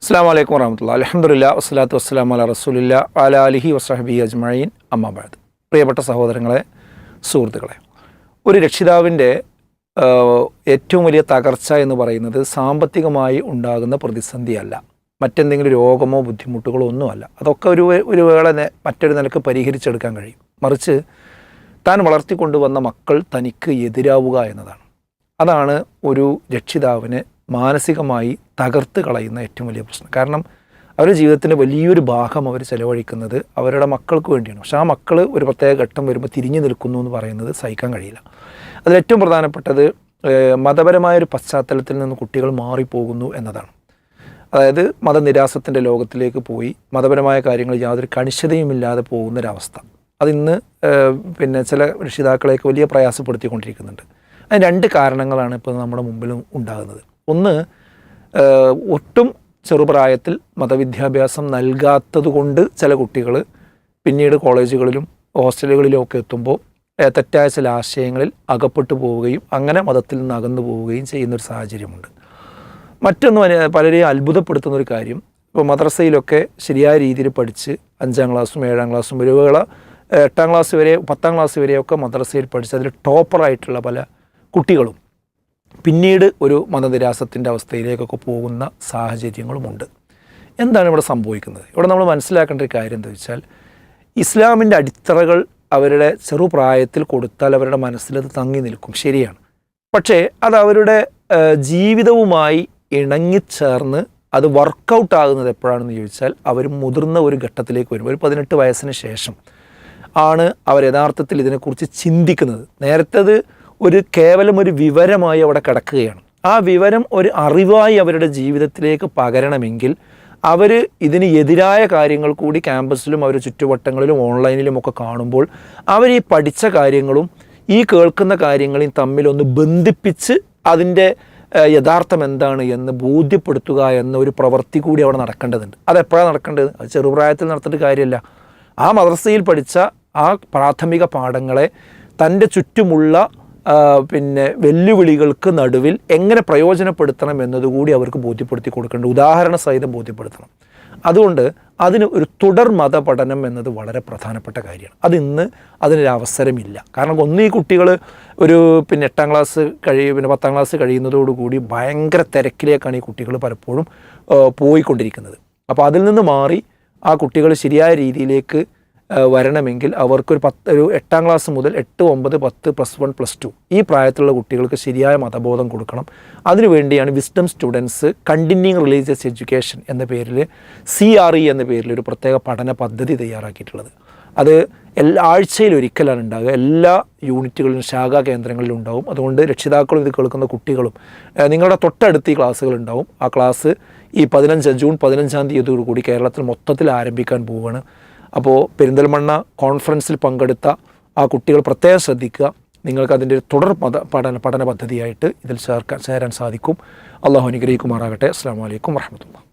അസ്സലാമു അലൈക്കും വറഹ്മത്തുള്ളാഹി. അൽഹംദുലില്ലാഹി വസ്സലാത്തു വസ്സലാമു അലാ റസൂലില്ലാഹി വഅലാ ആലിഹി വസ്സഹ്ബിഹി അജ്മഈൻ. അമ്മാ ബഅദ്. പ്രിയപ്പെട്ട സഹോദരങ്ങളെ, സുഹൃത്തുക്കളെ, ഒരു രക്ഷിതാവിൻ്റെ ഏറ്റവും വലിയ തകർച്ച എന്ന് പറയുന്നത് സാമ്പത്തികമായി ഉണ്ടാകുന്ന പ്രതിസന്ധിയല്ല, മറ്റെന്തെങ്കിലും രോഗമോ ബുദ്ധിമുട്ടുകളോ ഒന്നുമല്ല. അതൊക്കെ ഒരു വേള മറ്റൊരു നിലക്ക് പരിഹരിച്ചെടുക്കാൻ കഴിയും. മറിച്ച് താൻ വളർത്തിക്കൊണ്ടുവന്ന മക്കൾ തനിക്ക് എതിരാവുക എന്നതാണ്. അതാണ് ഒരു രക്ഷിതാവിനെ മാനസികമായി തകർത്ത് കളയുന്ന ഏറ്റവും വലിയ പ്രശ്നം. കാരണം അവരുടെ ജീവിതത്തിൻ്റെ വലിയൊരു ഭാഗം അവർ ചെലവഴിക്കുന്നത് അവരുടെ മക്കൾക്ക് വേണ്ടിയാണ്. പക്ഷേ ആ മക്കൾ ഒരു പ്രത്യേക ഘട്ടം വരുമ്പോൾ തിരിഞ്ഞു നിൽക്കുന്നു എന്ന് പറയുന്നത് സഹിക്കാൻ കഴിയില്ല. അതിലേറ്റവും പ്രധാനപ്പെട്ടത് മതപരമായൊരു പശ്ചാത്തലത്തിൽ നിന്ന് കുട്ടികൾ മാറിപ്പോകുന്നു എന്നതാണ്. അതായത് മതനിരാസത്തിൻ്റെ ലോകത്തിലേക്ക് പോയി മതപരമായ കാര്യങ്ങൾ യാതൊരു കണിശതയുമില്ലാതെ പോകുന്നൊരവസ്ഥ. അതിന്ന് ചില രക്ഷിതാക്കളെയൊക്കെ വലിയ പ്രയാസപ്പെടുത്തിക്കൊണ്ടിരിക്കുന്നുണ്ട്. അതിന് രണ്ട് കാരണങ്ങളാണ് ഇപ്പോൾ നമ്മുടെ മുമ്പിലും ഉണ്ടാകുന്നത്. ഒന്ന്, ഒട്ടും ചെറുപ്രായത്തിൽ മതവിദ്യാഭ്യാസം നൽകാത്തതുകൊണ്ട് ചില കുട്ടികൾ പിന്നീട് കോളേജുകളിലും ഹോസ്റ്റലുകളിലും ഒക്കെ എത്തുമ്പോൾ തെറ്റായ ചില ആശയങ്ങളിൽ അകപ്പെട്ടു പോവുകയും അങ്ങനെ മതത്തിൽ നിന്ന് അകന്നു പോവുകയും ചെയ്യുന്നൊരു സാഹചര്യമുണ്ട്. മറ്റൊന്ന് പലരെയും അത്ഭുതപ്പെടുത്തുന്നൊരു കാര്യം, ഇപ്പോൾ മദ്രസയിലൊക്കെ ശരിയായ രീതിയിൽ പഠിച്ച് 5ാം ക്ലാസ്സും 7ാം ക്ലാസ്സും ഒരു വേള 8ാം ക്ലാസ് വരെ 10ാം ക്ലാസ് വരെയൊക്കെ മദ്രസയിൽ പഠിച്ച് അതിൽ ടോപ്പറായിട്ടുള്ള പല കുട്ടികളും പിന്നീട് ഒരു മതനിരാസത്തിൻ്റെ അവസ്ഥയിലേക്കൊക്കെ പോകുന്ന സാഹചര്യങ്ങളുമുണ്ട്. എന്താണ് ഇവിടെ സംഭവിക്കുന്നത്? ഇവിടെ നമ്മൾ മനസ്സിലാക്കേണ്ട ഒരു കാര്യം എന്താ വെച്ചാൽ, ഇസ്ലാമിൻ്റെ അടിത്തറകൾ അവരുടെ ചെറുപ്രായത്തിൽ കൊടുത്താൽ അവരുടെ മനസ്സിലത് തങ്ങി നിൽക്കും, ശരിയാണ്. പക്ഷേ അത് അവരുടെ ജീവിതവുമായി ഇണങ്ങിച്ചേർന്ന് അത് വർക്കൗട്ട് ആകുന്നത് എപ്പോഴാണെന്ന് ചോദിച്ചാൽ, അവർ മുതിർന്ന ഒരു ഘട്ടത്തിലേക്ക് വരും. ഒരു 18 വയസ്സിന് ശേഷം ആണ് അവർ യഥാർത്ഥത്തിൽ ഇതിനെക്കുറിച്ച് ചിന്തിക്കുന്നത്. നേരത്തെ അത് കേവലം ഒരു വിവരമായി അവിടെ കിടക്കുകയാണ്. ആ വിവരം ഒരു അറിവായി അവരുടെ ജീവിതത്തിലേക്ക് പകരണമെങ്കിൽ അവർ ഇതിന് എതിരായ കാര്യങ്ങൾ കൂടി ക്യാമ്പസിലും അവരുടെ ചുറ്റുവട്ടങ്ങളിലും ഓൺലൈനിലും ഒക്കെ കാണുമ്പോൾ അവർ ഈ പഠിച്ച കാര്യങ്ങളും ഈ കേൾക്കുന്ന കാര്യങ്ങളെയും തമ്മിലൊന്ന് ബന്ധിപ്പിച്ച് അതിൻ്റെ യഥാർത്ഥം എന്താണ് എന്ന് ബോധ്യപ്പെടുത്തുക എന്ന ഒരു പ്രവൃത്തി കൂടി അവിടെ നടക്കേണ്ടതുണ്ട്. അതെപ്പോഴാണ് നടക്കേണ്ടത്? അത് ചെറുപ്രായത്തിൽ നടത്തിയിട്ട് കാര്യമില്ല. ആ മദ്രസയിൽ പഠിച്ച ആ പ്രാഥമിക പാഠങ്ങളെ തൻ്റെ ചുറ്റുമുള്ള വെല്ലുവിളികൾക്ക് നടുവിൽ എങ്ങനെ പ്രയോജനപ്പെടുത്തണം എന്നതുകൂടി അവർക്ക് ബോധ്യപ്പെടുത്തി കൊടുക്കേണ്ട, ഉദാഹരണ സഹിതം ബോധ്യപ്പെടുത്തണം. അതുകൊണ്ട് അതിന് ഒരു തുടർ മതപഠനം എന്നത് വളരെ പ്രധാനപ്പെട്ട കാര്യമാണ്. അതിനൊരു അവസരമില്ല. കാരണം ഈ കുട്ടികൾ ഒരു 8ാം ക്ലാസ് 10ാം ക്ലാസ് കഴിയുന്നതോടുകൂടി ഭയങ്കര തിരക്കിലേക്കാണ് ഈ കുട്ടികൾ പലപ്പോഴും പോയിക്കൊണ്ടിരിക്കുന്നത്. അപ്പോൾ അതിൽ നിന്ന് മാറി ആ കുട്ടികൾ ശരിയായ രീതിയിലേക്ക് വരണമെങ്കിൽ അവർക്കൊരു 8ാം ക്ലാസ് മുതൽ 8, 9, 10, +1, +2 ഈ പ്രായത്തിലുള്ള കുട്ടികൾക്ക് ശരിയായ മതബോധം കൊടുക്കണം. അതിനുവേണ്ടിയാണ് wisdom students continuing religious education എന്ന പേരിൽ CRE എന്ന പേരിൽ ഒരു പ്രത്യേക പഠന പദ്ധതി തയ്യാറാക്കിയിട്ടുള്ളത്. അത് ആഴ്ചയിലൊരിക്കലാണ് ഉണ്ടാകുക. എല്ലാ യൂണിറ്റുകളിലും ശാഖാ കേന്ദ്രങ്ങളിലും ഉണ്ടാവും. അതുകൊണ്ട് രക്ഷിതാക്കളും ഇത് കേൾക്കുന്ന കുട്ടികളും നിങ്ങളുടെ തൊട്ടടുത്ത് ഈ ക്ലാസ്സുകൾ ഉണ്ടാവും. ആ ക്ലാസ് ഈ ജൂൺ 15-ാം തീയതിയോടുകൂടി കേരളത്തിൽ മൊത്തത്തിൽ ആരംഭിക്കാൻ പോവുകയാണ്. അപ്പോൾ പെരിന്തൽമണ്ണ കോൺഫറൻസിൽ പങ്കെടുത്ത ആ കുട്ടികൾ പ്രത്യേകം ശ്രദ്ധിക്കുക. നിങ്ങൾക്ക് അതിൻ്റെ ഒരു തുടർ പഠന പദ്ധതിയായിട്ട് ഇതിൽ ചേരാൻ സാധിക്കും. അള്ളാഹു അനുഗ്രഹിക്കുമാറാകട്ടെ. അസ്സലാമു അലൈക്കും വറഹ്മത്തുള്ളാഹി.